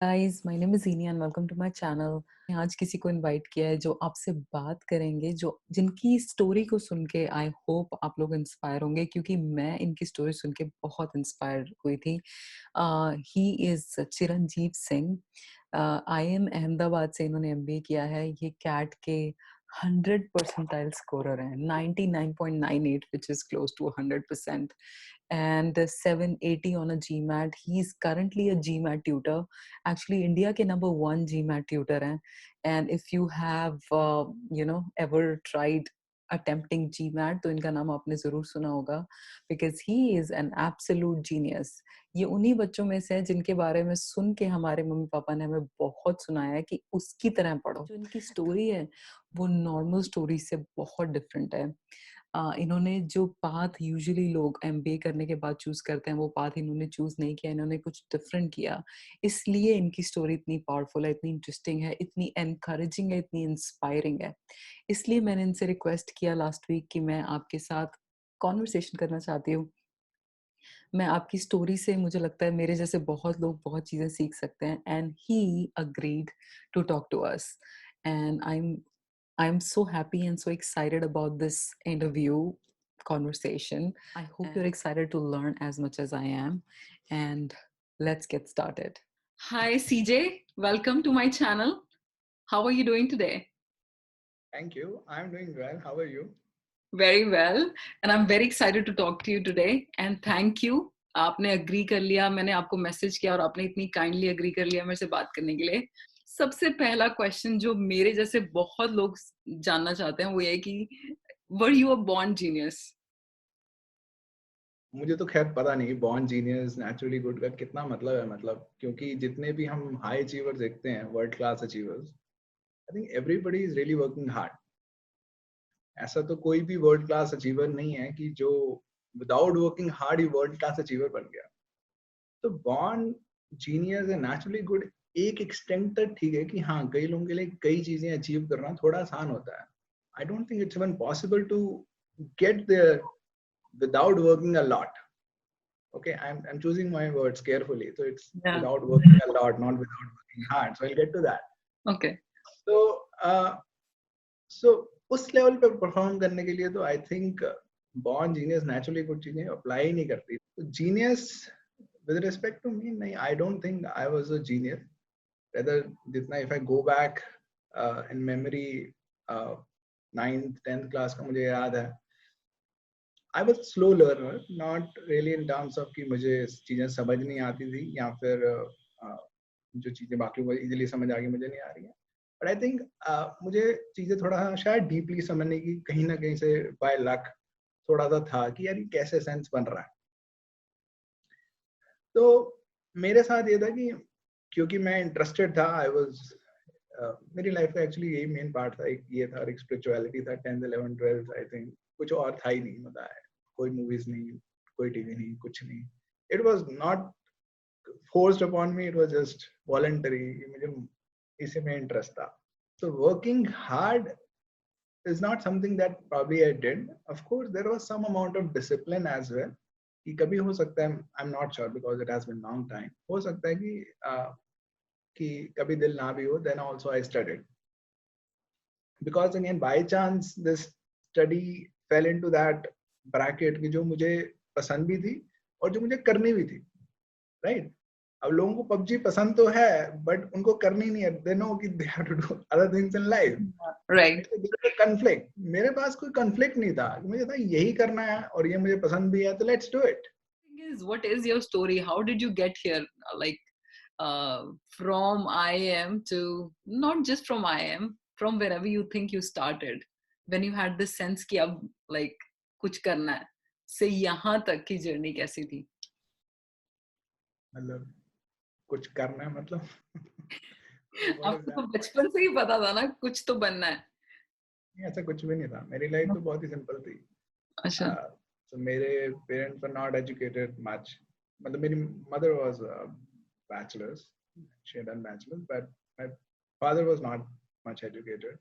Guys, my name is Iniya and welcome to my channel. आज किसी को इनवाइट किया है जो आपसे बात करेंगे, जो जिनकी स्टोरी को सुन के आई होप आप लोग इंस्पायर होंगे क्योंकि मैं इनकी स्टोरी सुन के बहुत इंस्पायर हुई थी। He is Chiranjeev Singh. IIM Ahmedabad से इन्होंने एमबीए किया है। ये कैट के 100 परसेंटाइल स्कोरर हैं, 99.98 which is close to 100% and 780 on a GMAT. He's currently a GMAT tutor. Actually, India के number one GMAT tutor हैं. And if you have, ever tried attempting GMAT, तो इनका नाम आपने ज़रूर सुना होगा because he is an absolute genius. ये उन्हीं बच्चों में से है जिनके बारे में सुन के हमारे मम्मी पापा ने हमें बहुत सुनाया है कि उसकी तरह पढ़ो। जो इनकी स्टोरी है वो नॉर्मल स्टोरी से बहुत डिफरेंट है। इन्होंने जो पाथ यूजुअली लोग एमबीए करने के बाद चूज़ करते हैं, वो पाथ इन्होंने चूज़ नहीं किया, इन्होंने कुछ डिफरेंट किया। इसलिए इनकी स्टोरी इतनी पावरफुल है, इतनी इंटरेस्टिंग है, इतनी एनकरेजिंग है, इतनी इंस्पायरिंग है। इसलिए मैंने इनसे रिक्वेस्ट किया लास्ट वीक कि मैं आपके साथ कॉन्वर्सेशन करना चाहती हूँ। मैं आपकी स्टोरी से मुझे लगता है मेरे जैसे बहुत लोग बहुत चीज़ें सीख सकते हैं and he agreed to talk to us and I'm so happy and so excited about this interview conversation. I hope you're excited to learn as much as I am. And let's get started. Hi, CJ. Welcome to my channel. How are you doing today? Thank you. I'm doing well. How are you? Very well. And I'm very excited to talk to you today. And thank you. आपने agree कर लिया, मैंने आपको message किया और आपने इतनी kindly agree कर लिया मेरे से बात करने के लिए। सबसे पहला क्वेश्चन जो मेरे जैसे बहुत लोग जानना चाहते हैं वो ये है कि were you a born genius? मुझे तो खैर पता नहीं बॉर्न जीनियस नेचुरली गुड का कितना मतलब है, मतलब क्योंकि जितने भी हम हाई अचीवर्स देखते हैं, world class achievers, I think everybody is really working hard. ऐसा तो कोई भी वर्ल्ड क्लास अचीवर नहीं है कि जो विदाउट वर्किंग हार्ड ही वर्ल्ड क्लास अचीवर बन गया। तो बॉर्न जीनियस है नेचुरली गुड एक एक्सटेंट तक ठीक है कि हाँ, कई लोगों के लिए कई चीजें अचीव करना थोड़ा आसान होता है। I don't think it's even possible to get there without working a lot. Okay, I'm choosing my words carefully, so it's Yeah. without working a lot, not without working hard, so I'll get to that. Okay. So uh, so उस level पे perform करने के लिए तो I think born genius naturally कुछ चीजें apply ही नहीं करती। तो genius with respect to me, नहीं, I don't think I was a genius. rather जितना if I go back in memory, 9th 10th class का मुझे याद है, I was slow learner, not really in terms of कि मुझे चीज़ें समझ नहीं आती थी या फिर जो चीज़ें बाकी को इजीली समझ आ गई मुझे नहीं आ रही है। बट आई थिंक मुझे चीज़ें थोड़ा शायद डीपली समझने की कहीं ना कहीं से बाय लक थोड़ा सा था कि यार ये कैसे सेंस बन रहा है। तो मेरे साथ ये था कि क्योंकि मैं इंटरेस्टेड था, आई वॉज मेरी लाइफ का एक्चुअली यही मेन पार्ट था, एक ये था और एक स्पिरिचुअलिटी था। 10th 11th 12th I think कुछ और था ही नहीं, मतलब है कोई मूवीज नहीं, कोई टीवी नहीं, कुछ नहीं। It was not forced upon me, it was just voluntary, मुझे इसी में इंटरेस्ट था। so working hard is not something that probably I did. Of course there was some amount of discipline as well, कि कभी हो सकता है, I am not sure because it has been long time, हो सकता है कि कभी दिल ना भी हो, then also I studied because again by chance this study fell into that bracket कि जो मुझे पसंद भी थी और जो मुझे करनी भी थी, राइट? अब लोगों को पबजी पसंद तो है बट उनको करनी नहीं है, दे नो कि they have to do other things in life, Right. Conflict. मेरे पास कोई कन्फ्लिक्ट नहीं था, मुझे था यही करना है और ये मुझे पसंद भी है, तो let's do it. What is your story? How did you get here? Like from IIM to not just from IIM, from wherever you think you started, when you had this sense कि अब like कुछ करना है, से यहाँ तक की journey कैसी थी? मतलब कुछ करना है मतलब what is आपको that? तो बचपन से ही पता था ना कुछ तो बनना है। ऐसा कुछ भी नहीं था, मेरी लाइफ तो बहुत ही सिंपल थी। अच्छा। So मेरे parents were not educated much, मतलब मेरी mother was bachelors, she had done bachelors, but my father was not much educated.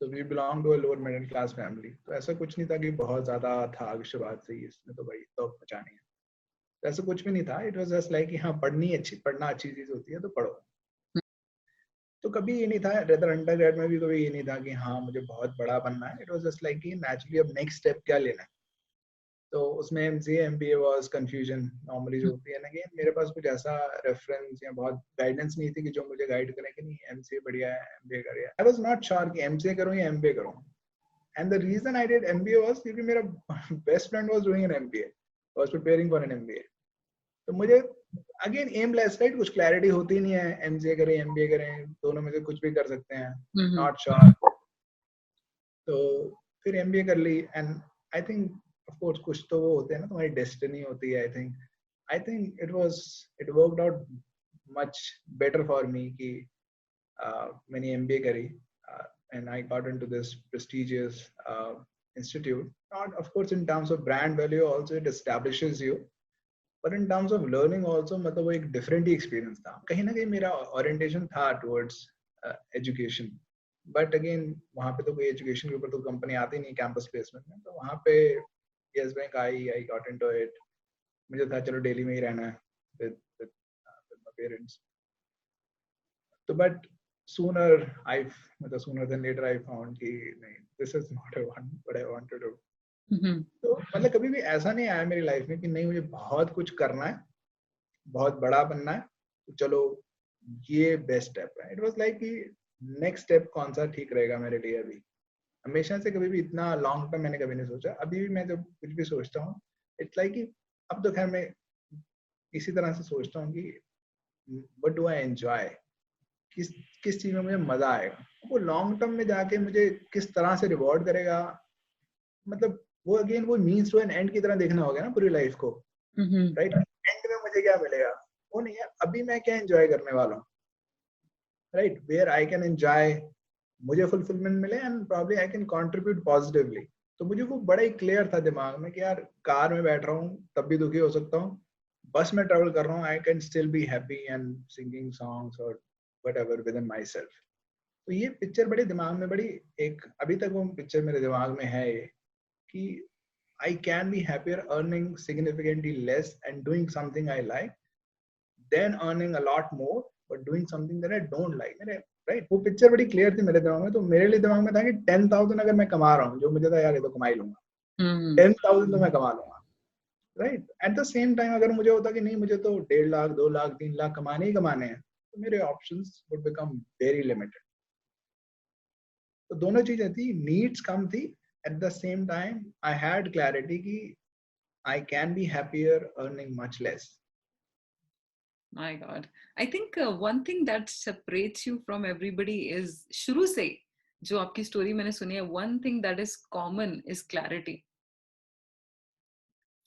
So we belong to a lower middle class family, तो ऐसा कुछ नहीं था कि बहुत ज्यादा था कि शुरुआत से ही इसमें तो भाई तो बचानी है, तो ऐसा कुछ भी नहीं था। इट वाज जस्ट लाइक कि हाँ, पढ़ना अच्छी चीज होती है तो पढ़ो। तो कभी ये नहीं था, रेदर अंडरग्रेड में भी कभी ये नहीं था कि हाँ मुझे बहुत बड़ा बनना है. इट वाज जस्ट लाइक कि नेचुरली अब नेक्स्ट स्टेप क्या लेना है. तो उसमें MCA MBA was confusion normally जो होती है ना, कि मेरे पास कुछ ऐसा रेफरेंस या बहुत गाइडेंस नहीं थी कि जो मुझे गाइड करे कि नहीं एमसीए बढ़िया है एमबीए करिए. आई वाज नॉट श्योर कि एमसीए करूं या एमबीए करूं. And the reason I did MBA was क्योंकि मेरा best friend was doing an MBA, was preparing for an MBA. तो मुझे अगेन एमलेस, राइट, कुछ क्लैरिटी होती नहीं है, एमसीए करें एमबीए करें, दोनों में से कुछ भी कर सकते हैं, नॉट श्योर. तो फिर एमबीए कर ली. And I think of course कुछ तो वो होते हैं ना, तुम्हारी डेस्टिनी होती है. I think it worked out much better for me कि मैंने एमबीए करी. And I got into this prestigious institute. Not of course in terms of brand value also it establishes you, but in terms of learning also मतलब वो एक different ही experience था. कहीं ना कहीं मेरा orientation था towards education. बट अगेन वहाँ पे तो कोई एजुकेशन के ऊपर तो कंपनी आती नहीं कैंपस प्लेसमेंट में. तो वहाँ पे yes bank I got into it. मुझे था चलो दिल्ली में ही रहना है with my parents. तो but sooner than later I found कि नहीं, this is not what I want to do. तो मतलब कभी भी ऐसा नहीं आया मेरी लाइफ में कि नहीं मुझे बहुत कुछ करना है, बहुत बड़ा बनना है, तो चलो ये बेस्ट स्टेप है. इट वाज लाइक कि नेक्स्ट स्टेप कौन सा ठीक रहेगा मेरे लिए. अभी हमेशा से कभी भी इतना लॉन्ग टर्म मैंने कभी नहीं सोचा. अभी भी मैं जब कुछ भी सोचता हूँ इट्स लाइक कि अब तो खैर मैं इसी तरह से सोचता हूँ कि व्हाट डू आई एंजॉय, किस किस चीज में मुझे मजा आएगा. वो लॉन्ग टर्म में जाके मुझे किस तरह से रिवॉर्ड करेगा, मतलब वो अगेन वो मीन्स टू एन एंड की तरह देखना होगा ना पूरी लाइफ को, राइट. एंड में मुझे क्या मिलेगा वो नहीं है, अभी मैं क्या एंजॉय करने वाला हूँ, right, where I can enjoy, मुझे फुलफिलमेंट मिले and probably I can contribute positively. तो मुझे वो बड़ा ही क्लियर था दिमाग में कि यार कार में बैठ रहा हूँ तब भी दुखी हो सकता हूँ, बस में ट्रेवल कर रहा हूँ I can still be happy and singing songs और whatever within myself. तो ये पिक्चर बड़ी दिमाग में बड़ी एक अभी तक वो पिक्चर मेरे दिमाग में है ये कि I can be happier earning significantly less and doing something I like than earning a lot more but doing something that I don't like. मेरे राइट वो पिक्चर बड़ी क्लियर थी मेरे दिमाग में. तो मेरे लिए दिमाग में था कि 10,000 अगर मैं कमा रहा हूँ, जो मुझे था यार ये तो कमा ही लूंगा, 10,000 तो मैं कमा लूंगा, right. At the same time अगर मुझे होता कि नहीं मुझे तो 1.5 लाख 2 लाख 3 लाख कमाने ही कमाने हैं, तो मेरे options would become very limited. तो दोनों चीजें थी, नीड्स कम थी. At the same time I had clarity कि I can be happier earning much less. My God. I think one thing that separates you from everybody is शुरू से जो आपकी स्टोरी मैंने सुनी है, one thing that is common is clarity.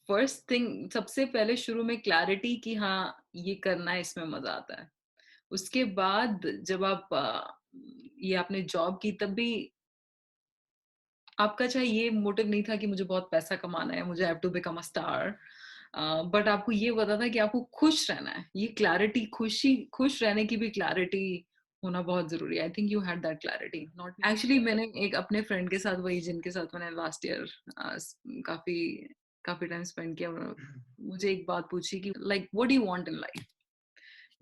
First thing, सबसे पहले शुरू में clarity कि हाँ ये करना है, इसमें मजा आता है. उसके बाद जब आप ये आपने जॉब की तब भी आपका चाहे ये मोटिव नहीं था कि मुझे बहुत पैसा कमाना है, मुझे have to become a star, but आपको ये पता था कि आपको खुश रहना है. ये क्लैरिटी, खुश रहने की भी क्लैरिटी होना बहुत जरूरी है. I think you had that clarity. Not actually मैंने एक अपने फ्रेंड के साथ, वही जिनके साथ मैंने लास्ट ईयर काफी काफी टाइम स्पेंड किया, मुझे एक बात पूछी कि like what do you want in life.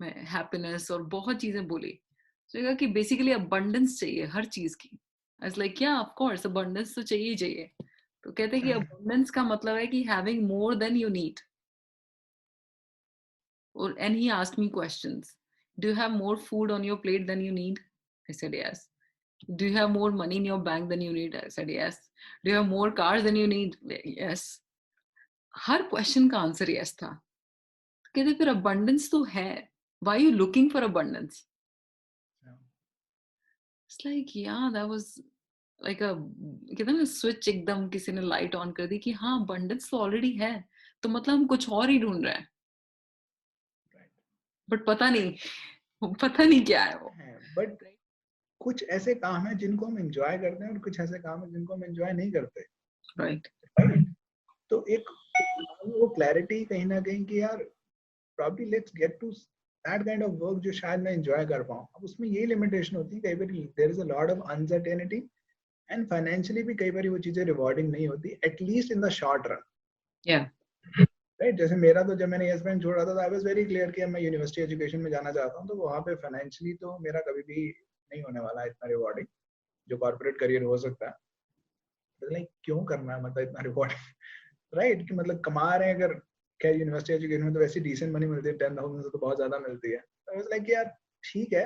मैं हैप्पीनेस और बहुत चीजें बोली, तो कि बेसिकली अबंडेंस चाहिए हर चीज की. आई वाज लाइक या ऑफ कोर्स अबंडेंस तो चाहिए ही चाहिए. तो कहते हैं कि अबंडेंस का मतलब है कि having more than you need. और and he asked me questions. Do you have more food on your plate than you need? I said yes. Do you have more money in your bank than you need? I said yes. Do you have more cars than you need? Yes. हर question का answer yes था. कहते फिर abundance तो है, why you looking for abundance? It's like yeah, that was like a कहते हैं ना स्विच, एकदम किसी ने लाइट ऑन कर दी कि हाँ abundance तो ऑलरेडी है, तो मतलब हम कुछ और ही ढूंढ रहे हैं. बट पता नहीं क्या है वो. बट कुछ ऐसे काम है जिनको हम एंजॉय करते हैं और कुछ ऐसे काम है जिनको हम एंजॉय नहीं करते. राइट. तो एक वो क्लैरिटी कहीं ना कहीं कि यार probably let's get to that kind of work जो शायद मैं एंजॉय कर पाऊँ. अब उसमें ये लिमिटेशन होती है कई बार there is a lot of uncertainty and financially भी कई बार वो चीजें रिवॉर्डिंग नहीं होती, at least in the short run. Yeah right. जैसे मेरा तो जब मैंने येस बैंक छोड़ा था, आई वाज वेरी क्लियर कि मैं यूनिवर्सिटी एजुकेशन में जाना चाहता हूँ, तो वहाँ पे फाइनेंशियली तो मेरा कभी भी नहीं होने वाला है इतना रिवॉर्डिंग जो कॉर्पोरेट करियर हो सकता है. लाइक क्यों करना है मतलब इतना रिवॉर्डिंग, राइट. कि मतलब कमा रहे हैं अगर, क्या यूनिवर्सिटी एजुकेशन में तो वैसे डिसेंट मनी मिलती है, 10,000 से तो बहुत ज्यादा मिलती है. आई वाज लाइक यार ठीक है,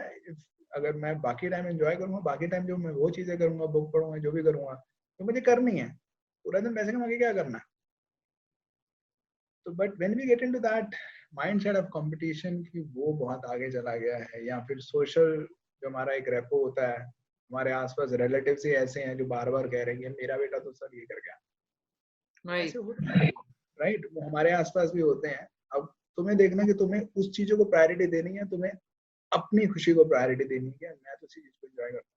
अगर मैं बाकी टाइम एंजॉय करूंगा, बाकी टाइम जो मैं वो चीजें करूंगा, बुक पढ़ूंगा, जो भी करूंगा, तो मुझे करनी है. पूरा दिन पैसे कमा के क्या करना है. तो but when we get into that mindset of competition कि वो बहुत आगे चला गया है, या फिर सोशल जो हमारा एक रेपो होता है, हमारे आसपास रिलेटिव्स ही ऐसे हैं जो बार बार कह रहे हैं कि मेरा बेटा तो सर ये कर गया, राइट. ऐसे होता है. राइट, वो हमारे आसपास भी होते हैं. अब तुम्हें देखना कि तुम्हें उस चीजों को प्रायोरिटी देनी है, तुम्हें अपनी खुशी को प्रायोरिटी देनी है. मैं तो उसी चीज को एंजॉय करता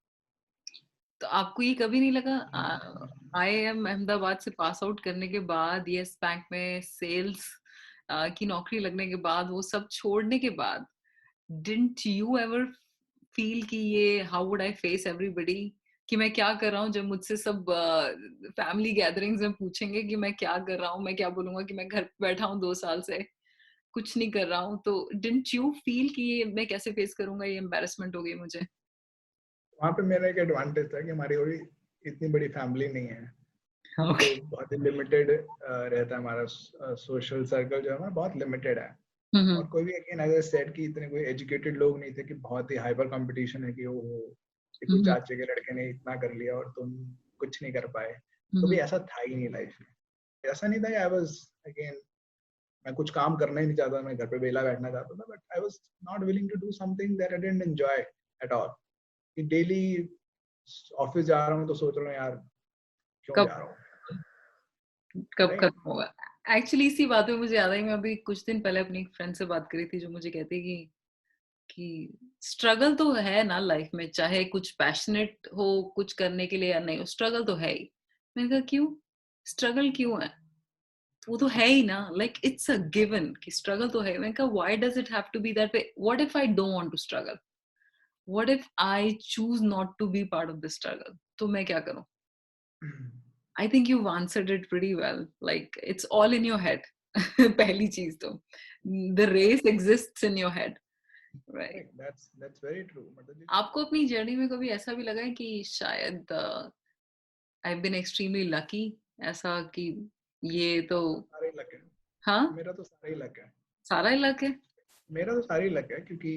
तो आपको ये कभी नहीं लगा IIM अहमदाबाद से पास आउट करने के बाद, येस बैंक में सेल्स की नौकरी लगने के बाद, वो सब छोड़ने के बाद, डिडंट यू एवर फील कि ये how would I face everybody, कि मैं क्या कर रहा हूँ, जब मुझसे सब फैमिली गैदरिंग्स में पूछेंगे कि मैं क्या कर रहा हूँ, मैं क्या बोलूंगा कि मैं घर पे बैठा हूँ 2 साल से कुछ नहीं कर रहा हूँ, तो डिडंट यू फील कि ये मैं कैसे फेस करूंगा, ये एम्बैरेसमेंट हो गई मुझे? हूँ. वहाँ पे मेरा एक एडवांटेज था कि हमारी कोई इतनी बड़ी फैमिली नहीं है, ओके. तो बहुत ही लिमिटेड रहता है हमारा सोशल सर्कल, जो है हमारा बहुत लिमिटेड है. और कोई भी अगेन एज आई सेड कि इतने कोई एजुकेटेड लोग नहीं थे कि बहुत ही हाइपर कंपटीशन है कि वो कुछ चाचे के लड़के ने इतना कर लिया और तुम कुछ नहीं कर पाए. तो भी ऐसा था ही नहीं लाइफ में. ऐसा नहीं था कि आई वाज अगेन, मैं कुछ काम करना ही नहीं चाहता, मैं घर पे बेला बैठना चाहता था, but I was not willing to do something that I didn't enjoy at all. कि डेली ऑफिस जा रहा हूँ तो सोच रहा हूँ यार क्यों कब जा रहा हूँ. कब राइट. खत्म होगा? एक्चुअली इसी बात में मुझे याद आई, मैं अभी कुछ दिन पहले अपनी फ्रेंड से बात करी थी जो मुझे कहती कि स्ट्रगल तो है ना लाइफ में, चाहे कुछ पैशनेट हो कुछ करने के लिए या नहीं हो, स्ट्रगल तो है ही. मैंने कहा क्यों, स्ट्रगल क्यों है? वो तो है ही ना, लाइक इट्स अ गिवन कि स्ट्रगल तो है. मैंने कहा why does it have to be that way? What if I don't want to struggle? What if I choose not to be part of the struggle? तो मैं क्या करूं? I think you've answered it pretty well. Like it's all in your head. पहली चीज तो the race exists in your head, right? That's very true. मतलब आपको अपनी जर्नी में कभी ऐसा भी लगा है कि शायद I've been extremely lucky, ऐसा कि ये तो सारे ही लक है. हाँ मेरा तो सारा ही लक है. सारा ही luck है. मेरा तो सारी लक है, क्योंकि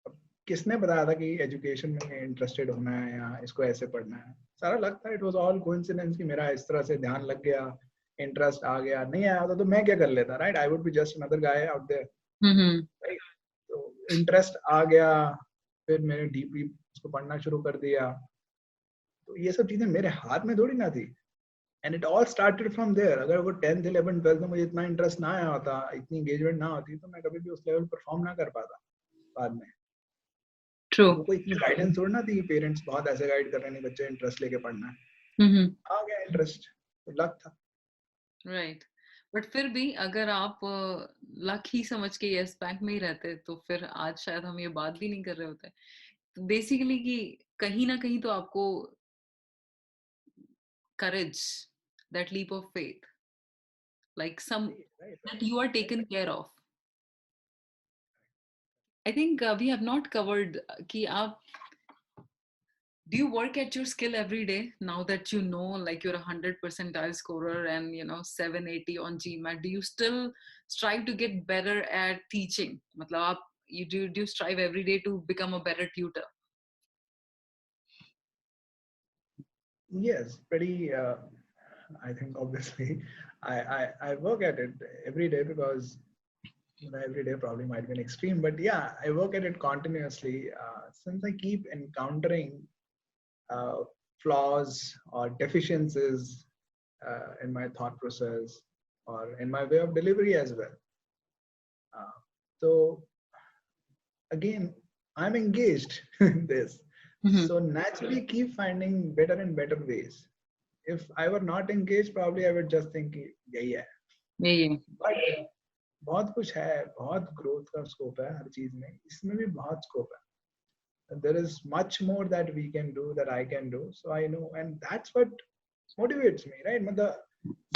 अब किसने बताया था कि एजुकेशन में इंटरेस्टेड होना है या इसको ऐसे पढ़ना है. सारा लक था. इट वाज ऑल कोइंसिडेंस कि मेरा इस तरह से ध्यान लग गया, इंटरेस्ट आ गया. नहीं आया होता तो मैं क्या कर लेता, right. I would be just another guy out there, hmm. Right. तो इंटरेस्ट आ गया, फिर मैंने डीपली उसको पढ़ना शुरू कर दिया. तो ये सब चीजें मेरे हाथ में थोड़ी ना थी. And it all started from there. अगर वो 10th 11th 12th में मुझे इतना इंटरेस्ट ना आया होता, इतनी एंगेजमेंट ना होती, तो मैं कभी भी उस लेवल परफॉर्म ना कर पाता बाद में. True. वो कोई इतनी गाइडेंस थोड़ी ना थी कि पेरेंट्स बहुत ऐसे गाइड कर रहे हैं, बच्चे इंटरेस्ट लेके पढ़ना है. हम्म. आ गया इंटरेस्ट, तो लक था. राइट. बट फिर भी अगर आप लक ही समझ के यस बैंक में ही रहते तो फिर आज शायद हम ये बात भी नहीं कर रहे होते. बेसिकली कि कहीं ना कहीं तो आपको courage, that leap of faith, like some right. that you are taken care of. I think we have not covered कि आप do you work at your skill every day now that you know like you're 100 percentile scorer and you know 780 on GMAT? Do you still strive to get better at teaching? मतलब आप do you strive every day to become a better tutor? Yes, pretty. I think obviously, I work at it every day because every day probably might be an extreme, but yeah, I work at it continuously. Since I keep encountering uh, flaws or deficiencies in my thought process or in my way of delivery as well. Uh, so again, I'm engaged in this. Mm-hmm. So naturally keep finding better and better ways. If I were not engaged, probably I would just think, यही है. Yeah. But बहुत कुछ है, बहुत growth का scope है हर चीज में, इसमें भी बहुत स्कोप है. There is much more that we can do, that I can do. So I know, and that's what motivates me, right? मतलब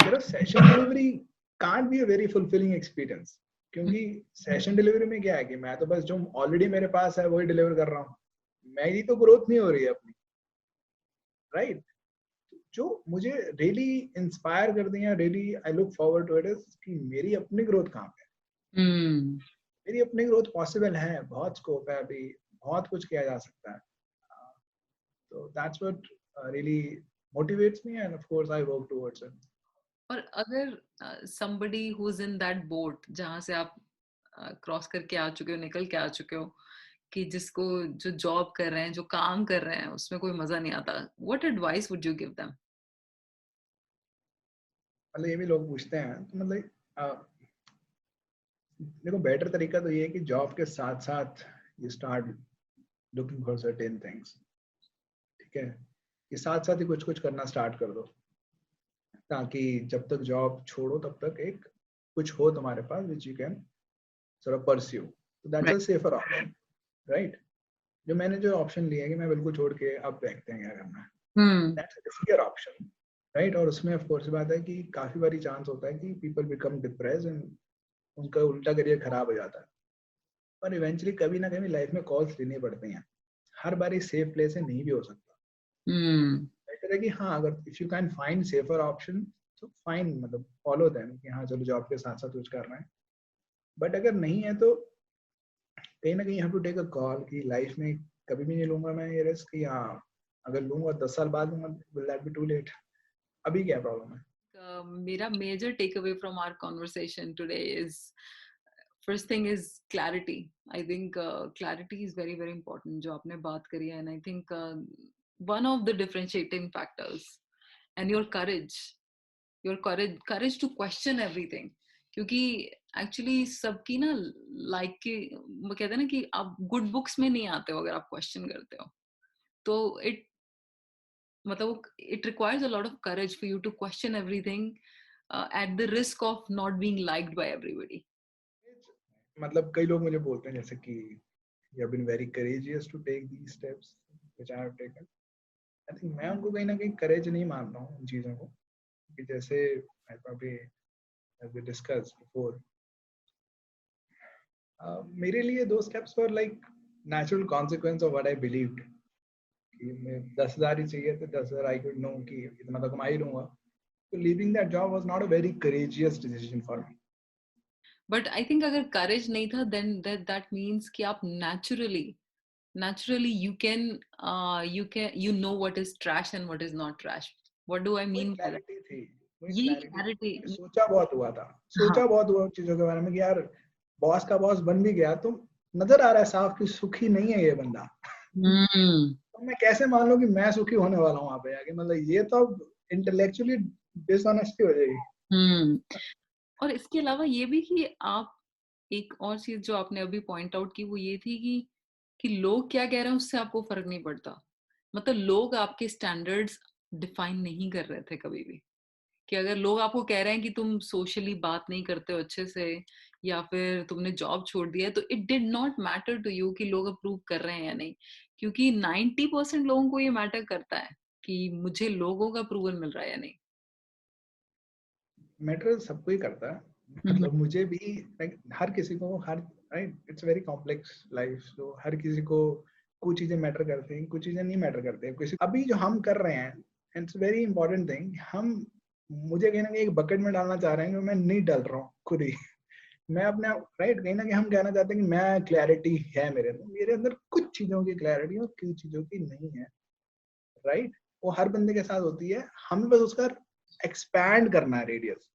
सिर्फ session delivery can't be a very fulfilling experience, क्योंकि सेशन डिलीवरी में क्या है कि मैं तो बस जो ऑलरेडी मेरे पास है वही डिलीवर कर रहा हूँ, मेरी तो ग्रोथ नहीं हो रही है अपनी, राइट? जो मुझे रियली इंस्पायर कर दिया, really I look forward to it is कि मेरी अपनी ग्रोथ कहाँ पे है। मेरी अपनी ग्रोथ पॉसिबल है, बहुत स्कोप है अभी, बहुत कुछ किया जा सकता है। तो that's what really motivates me end of course I work towards it. और अगर somebody who's in that boat जहाँ से आप क्रॉस करके आ चुके हो, निकल के आ चुके हो, कि जिसको जो जॉब कर रहे हैं, जो काम कर रहे हैं, उसमें कोई मजा नहीं आता, what advice would you give them? मतलब ये भी लोग पूछते हैं, तो मतलब देखो बेटर तरीका तो ये है कि जॉब के साथ साथ you start looking for certain things, ठीक है, कि साथ साथ ही कुछ कुछ करना स्टार्ट कर दो, ताकि जब तक जॉब छोड़ो तब तक एक कुछ हो तुम्हारे पास which you can sort of pursue, तो that's a Right. Safer option, right? जो मैंने जो ऑप्शन लिया है कि मैं बिल्कुल छोड़ के अब देखते हैं क्या करना है, that's a riskier option, right? और उसमें ऑफ कोर्स बात है कि काफी बारी चांस होता है कि पीपल बिकम डिप्रेस एंड उनका उल्टा करियर खराब हो जाता है, पर इवेंचुअली कभी ना कभी लाइफ में कॉल्स लेनी पड़ती हैं, हर बार सेफ प्लेस से नहीं भी हो सकता। बेटर है कि हाँ, अगर if you can find safer option तो फाइन, मतलब फॉलो देम कि हाँ चलो जॉब के साथ साथ कुछ कर रहे हैं, बट अगर नहीं है तो कहीं ना कहीं have to take a call कि लाइफ में कभी भी नहीं लूंगा मैं ये रिस्क, कि हाँ अगर लूंगा 10 साल बाद लूंगा, will that be too late? अभी क्या प्रॉब्लम है? Mera major takeaway from our conversation today is, first thing is clarity. I think clarity is very very important जो आपने बात करी है, and I think one of the differentiating factors, and your courage to question everything. क्योंकि actually सबकी ना like की, वो कहते हैं ना कि आप गुड बुक्स में नहीं आते हो अगर आप क्वेश्चन करते हो, तो इट मतलब it requires a lot of courage for you to question everything, at the risk of not being liked by everybody. मतलब कई लोग मुझे बोलते हैं जैसे कि you have been very courageous to take these steps which I have taken. I think मैं उनको कहीं ना कहीं करेज नहीं मानता हूँ उन चीजों को, कि जैसे I probably as we discussed before, मेरे लिए दो steps were like natural consequence of what I believed, कि मैं 10,000 ही चाहिए तो 10,000 आई कुड नो कि इतना तो कमा ही लूंगा, तो leaving that job was not a very courageous decision for me. But I think अगर करेज नहीं था, देन दैट मीन्स कि आप naturally you know what is trash and what is not trash. What do I वही mean by that? Clarity थी, वही ये clarity थी, clarity. मैंने सोचा बहुत हुआ था, हाँ. सोचा बहुत हुआ चीजों के बारे में कि यार बॉस का बॉस बन भी गया तो नजर आ रहा है साफ कि सुखी नहीं है ये बंदा। हम्म. तो मैं कैसे मान लूं कि मैं सुखी होने वाला हूँ वहां पे आके, मतलब ये तो इंटेलेक्चुअली डिसऑनेस्टी हो जाएगी। हम्म. और इसके अलावा ये भी कि आप, एक और चीज जो आपने अभी पॉइंट आउट की वो ये थी कि लोग क्या कह रहे हैं उससे आपको फर्क नहीं पड़ता, मतलब लोग आपके स्टैंडर्ड्स डिफाइन नहीं कर रहे थे कभी भी, कि अगर लोग आपको कह रहे हैं कि तुम सोशली बात नहीं करते हो अच्छे से, या फिर तुमने जॉब छोड़ दिया है, तो it did not matter to you कि लोग अप्रूव कर रहे हैं या नहीं, क्योंकि 90% लोगों को ये मैटर करता है कि मुझे लोगों का अप्रूवल मिल रहा है या नहीं. मैटर सबको ही करता है, मतलब मुझे भी like, हर किसी को हर, right, it's very complex life, तो हर किसी को कुछ चीजें मैटर करती हैं, कुछ चीजें नहीं मैटर करती हैं, किसी अभी जो हम कर रहे हैं, इट्स वेरी इंपॉर्टेंट थिंग, हम मुझे कहीं ना कहीं एक बकेट में डालना चाह रहे हैं कि मैं नहीं डाल रहा हूँ खुद ही, मैं अपने, राइट, कहीं ना कहीं हम कहना चाहते हैं कि मैं क्लैरिटी है मेरे अंदर कुछ चीजों की क्लैरिटी और कुछ चीजों की नहीं है, राइट? वो हर बंदे के साथ होती है, हमें बस उसका एक्सपैंड करना है radius,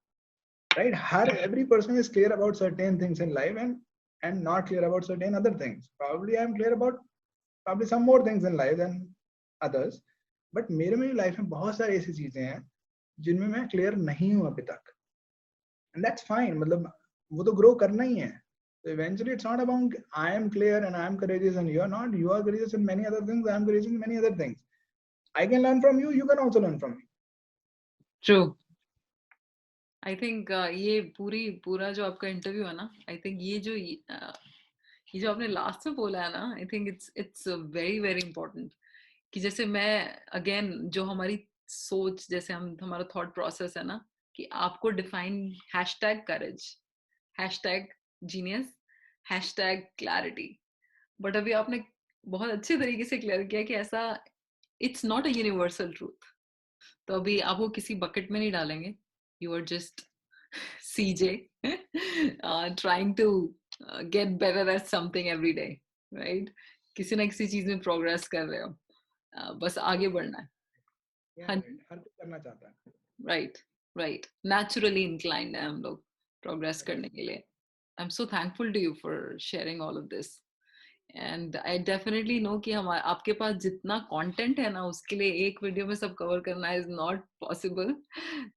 right? Every person is clear about certain things in life and not clear about certain other things. Probably I'm clear about probably some more things in life than others, but मेरे में life में बहुत सारी ऐसी चीजें हैं जिनमें मैं क्लियर नहीं हूँ अभी तक, and that's fine, मतलब वो तो ग्रो करना ही है, so eventually it's not about I am clear and I am courageous and you are not, you are courageous in many other things, I am courageous in many other things, I can learn from you, you can also learn from me. True. I think ये पूरा जो आपका interview है ना, I think ये जो आपने last में बोला है ना, I think it's very very important, कि जैसे मैं, अगेन जो हमारी सोच, जैसे हम हमारा थॉट प्रोसेस है ना, कि आपको define hashtag courage, hashtag genius, hashtag clarity. But अभी आपने बहुत अच्छे तरीके से क्लियर किया कि ऐसा it's not a universal truth. तो अभी आप वो किसी बकेट में नहीं डालेंगे, यू आर जस्ट सीजे trying to get better at something every day, राइट? किसी ना किसी चीज में प्रोग्रेस कर रहे हो, बस आगे बढ़ना है। या हाँ जी, राइट, हर कोई करना चाहता है। राइट, राइट, नेचुरली इंक्लाइंड है हम लोग प्रोग्रेस करने के लिए। I am so thankful to you for sharing all of this. And I definitely know कि हम आपके पास जितना कंटेंट है ना, उसके लिए एक वीडियो में सब कवर करना इज नॉट पॉसिबल।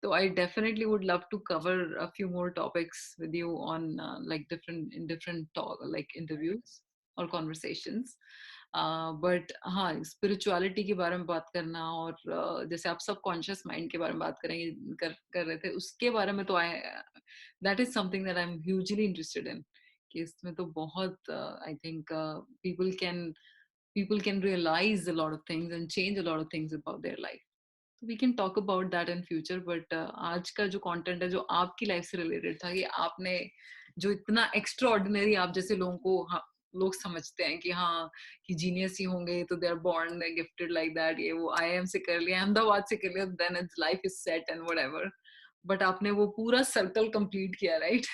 तो I definitely would love to cover a few more topics with you on like different in different talk like interviews और कॉन्वर्सेशंस। बट हाँ, स्पिरिचुअलिटी के बारे में बात करना और जैसे आप सब कॉन्शियस माइंड के बारे में बात करेंगे कर रहे थे, उसके बारे में तो I that is something that I am hugely interested in. कि इसमें तो बहुत I think people can realize a lot of things and change a lot of things about their life. So we can talk about that in future, but आज का जो content है जो आपकी लाइफ से रिलेटेड था, कि आपने जो इतना एक्स्ट्रा ऑर्डिनरी आप जैसे लोगों को, हाँ, लोग समझते हैं कि हाँ कि जीनियस ही होंगे तो they are born they gifted like that, ये वो आईआईएम से कर लिया, अहमदाबाद से कर लिया, then it's life is set and whatever. But आपने वो पूरा सर्कल कंप्लीट किया, राइट?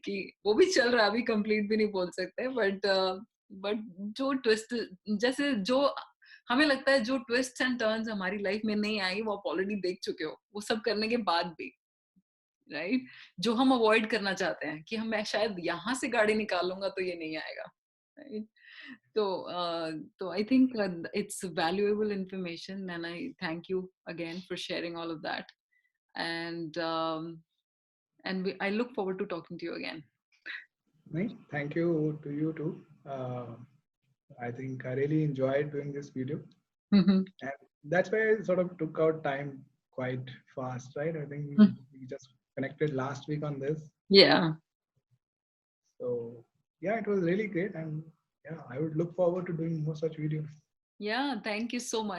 कि वो भी चल रहा है, अभी कंप्लीट भी नहीं बोल सकते, बट जो ट्विस्ट, जैसे जो हमें लगता है जो ट्विस्ट एंड टर्न्स हमारी लाइफ में नहीं आई, वो आप ऑलरेडी देख चुके हो, वो सब करने के बाद भी, राइट? जो हम अवॉइड करना चाहते हैं कि हम, मैं शायद यहाँ से गाड़ी निकालूंगा तो ये नहीं आएगा, राइट? तो I think it's valuable information and I thank you again for sharing all of that. And I look forward to talking to you again. नहीं, thank you to you too. I think I really enjoyed doing this video, Mhm. and that's why I sort of took out time quite fast, right? I think we just connected last week on this, Yeah. so yeah, it was really great, and yeah, I would look forward to doing more such videos. Yeah. Thank you so much.